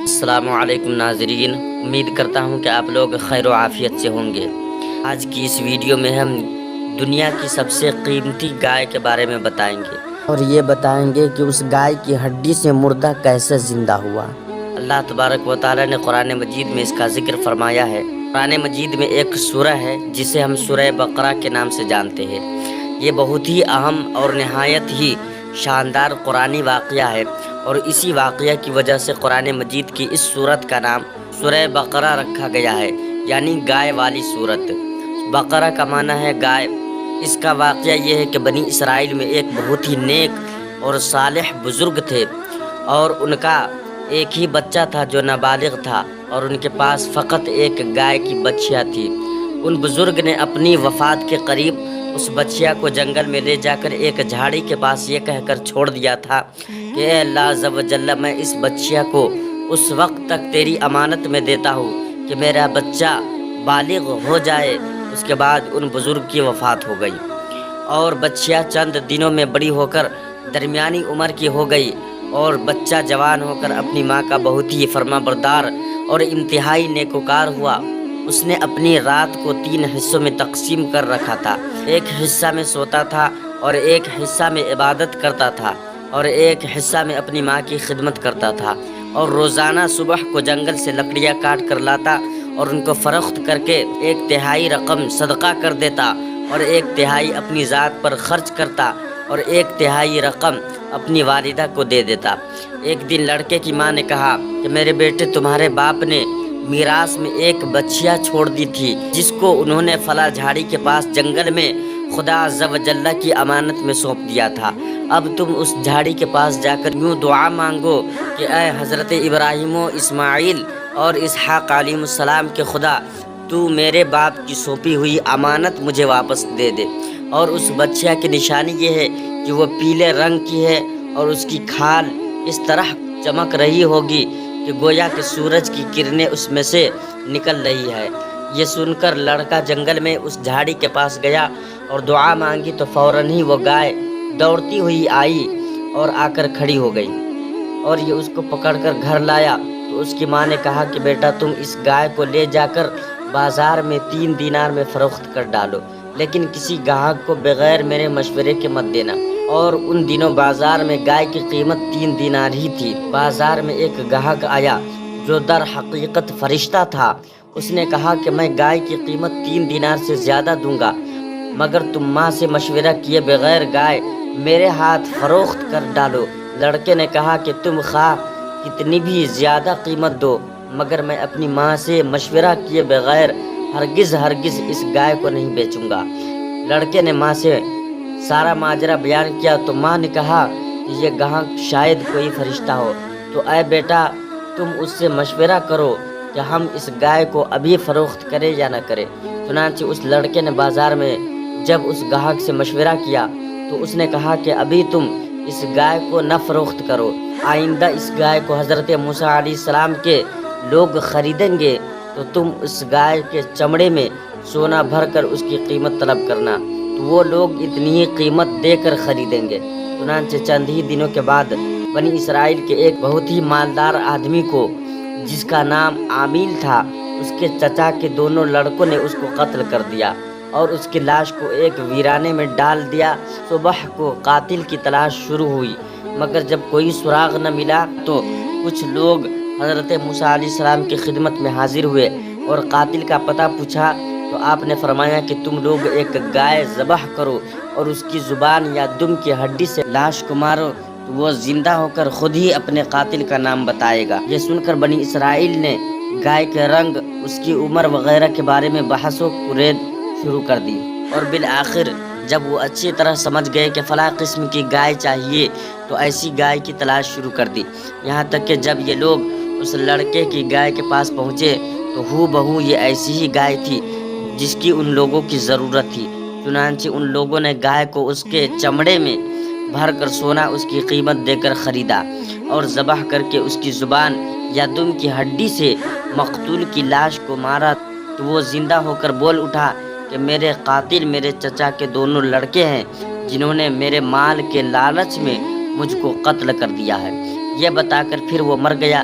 السلام علیکم ناظرین، امید کرتا ہوں کہ آپ لوگ خیر و عافیت سے ہوں گے۔ آج کی اس ویڈیو میں ہم دنیا کی سب سے قیمتی گائے کے بارے میں بتائیں گے اور یہ بتائیں گے کہ اس گائے کی ہڈی سے مردہ کیسے زندہ ہوا۔ اللہ تبارک و تعالی نے قرآن مجید میں اس کا ذکر فرمایا ہے۔ قرآن مجید میں ایک سورہ ہے جسے ہم سورہ بقرہ کے نام سے جانتے ہیں۔ یہ بہت ہی اہم اور نہایت ہی شاندار قرآنی واقعہ ہے، اور اسی واقعہ کی وجہ سے قرآن مجید کی اس سورت کا نام سورہ بقرہ رکھا گیا ہے، یعنی گائے والی سورت۔ بقرہ کا معنی ہے گائے۔ اس کا واقعہ یہ ہے کہ بنی اسرائیل میں ایک بہت ہی نیک اور صالح بزرگ تھے، اور ان کا ایک ہی بچہ تھا جو نابالغ تھا، اور ان کے پاس فقط ایک گائے کی بچیا تھی۔ ان بزرگ نے اپنی وفات کے قریب اس بچیا کو جنگل میں لے جا کر ایک جھاڑی کے پاس یہ کہہ کر چھوڑ دیا تھا کہ اے اللہ عز و جل، میں اس بچیا کو اس وقت تک تیری امانت میں دیتا ہوں کہ میرا بچہ بالغ ہو جائے۔ اس کے بعد ان بزرگ کی وفات ہو گئی، اور بچیا چند دنوں میں بڑی ہو کر درمیانی عمر کی ہو گئی، اور بچہ جوان ہو کر اپنی ماں کا بہت ہی فرما بردار اور انتہائی نیکوکار ہوا۔ اس نے اپنی رات کو 3 حصوں میں تقسیم کر رکھا تھا۔ ایک حصہ میں سوتا تھا، اور ایک حصہ میں عبادت کرتا تھا، اور ایک حصہ میں اپنی ماں کی خدمت کرتا تھا، اور روزانہ صبح کو جنگل سے لکڑیاں کاٹ کر لاتا اور ان کو فروخت کر کے 1/3 رقم صدقہ کر دیتا، اور 1/3 اپنی ذات پر خرچ کرتا، اور 1/3 رقم اپنی والدہ کو دے دیتا۔ ایک دن لڑکے کی ماں نے کہا کہ میرے بیٹے، تمہارے باپ نے میراث میں ایک بچیا چھوڑ دی تھی جس کو انہوں نے فلاں جھاڑی کے پاس جنگل میں خدا عز و جل کی امانت میں سونپ دیا تھا۔ اب تم اس جھاڑی کے پاس جا کر یوں دعا مانگو کہ اے حضرت ابراہیم و اسماعیل اور اسحاق علیہ السلام کے خدا، تو میرے باپ کی سونپی ہوئی امانت مجھے واپس دے دے۔ اور اس بچیا کی نشانی یہ ہے کہ وہ پیلے رنگ کی ہے، اور اس کی کھال اس طرح چمک رہی ہوگی کہ گویا کہ سورج کی کرنیں اس میں سے نکل رہی ہے۔ یہ سن کر لڑکا جنگل میں اس جھاڑی کے پاس گیا اور دعا مانگی، تو فوراً ہی وہ گائے دوڑتی ہوئی آئی اور آ کر کھڑی ہو گئی، اور یہ اس کو پکڑ کر گھر لایا۔ تو اس کی ماں نے کہا کہ بیٹا، تم اس گائے کو لے جا کر بازار میں 3 دینار میں فروخت کر ڈالو، لیکن کسی گاہک کو بغیر میرے مشورے کے مت دینا۔ اور ان دنوں بازار میں گائے کی قیمت 3 دینار ہی تھی۔ بازار میں ایک گاہک آیا جو در حقیقت فرشتہ تھا۔ اس نے کہا کہ میں گائے کی قیمت 3 دینار سے زیادہ دوں گا، مگر تم ماں سے مشورہ کیے بغیر گائے میرے ہاتھ فروخت کر ڈالو۔ لڑکے نے کہا کہ تم خواہ کتنی بھی زیادہ قیمت دو، مگر میں اپنی ماں سے مشورہ کیے بغیر ہرگز اس گائے کو نہیں بیچوں گا۔ لڑکے نے ماں سے سارا ماجرا بیان کیا، تو ماں نے کہا کہ یہ گاہک شاید کوئی فرشتہ ہو، تو اے بیٹا، تم اس سے مشورہ کرو کہ ہم اس گائے کو ابھی فروخت کریں یا نہ کریں۔ چنانچہ اس لڑکے نے بازار میں جب اس گاہک سے مشورہ کیا تو اس نے کہا کہ ابھی تم اس گائے کو نہ فروخت کرو، آئندہ اس گائے کو حضرت موسیٰ علیہ السلام کے لوگ خریدیں گے تو تم اس گائے کے چمڑے میں سونا بھر کر اس کی قیمت طلب کرنا، تو وہ لوگ اتنی ہی قیمت دے کر خریدیں گے۔ چنانچہ چند ہی دنوں کے بعد بنی اسرائیل کے ایک بہت ہی مالدار آدمی کو، جس کا نام عامیل تھا، اس کے چچا کے دونوں لڑکوں نے اس کو قتل کر دیا اور اس کی لاش کو ایک ویرانے میں ڈال دیا۔ صبح کو قاتل کی تلاش شروع ہوئی، مگر جب کوئی سراغ نہ ملا تو کچھ لوگ حضرت موسیٰ علیہ السلام کی خدمت میں حاضر ہوئے اور قاتل کا پتہ پوچھا، تو آپ نے فرمایا کہ تم لوگ ایک گائے ذبح کرو اور اس کی زبان یا دم کی ہڈی سے لاش کو مارو، تو وہ زندہ ہو کر خود ہی اپنے قاتل کا نام بتائے گا۔ یہ سن کر بنی اسرائیل نے گائے کے رنگ، اس کی عمر وغیرہ کے بارے میں بحث و قرید شروع کر دی، اور بالآخر جب وہ اچھی طرح سمجھ گئے کہ فلاں قسم کی گائے چاہیے تو ایسی گائے کی تلاش شروع کر دی، یہاں تک کہ جب یہ لوگ اس لڑکے کی گائے کے پاس پہنچے تو ہو بہو یہ ایسی ہی گائے تھی جس کی ان لوگوں کی ضرورت تھی۔ چنانچہ ان لوگوں نے گائے کو اس کے چمڑے میں بھر کر سونا اس کی قیمت دے کر خریدا، اور ذبح کر کے اس کی زبان یا دم کی ہڈی سے مقتول کی لاش کو مارا، تو وہ زندہ ہو کر بول اٹھا کہ میرے قاتل میرے چچا کے دونوں لڑکے ہیں جنہوں نے میرے مال کے لالچ میں مجھ کو قتل کر دیا ہے۔ یہ بتا کر پھر وہ مر گیا۔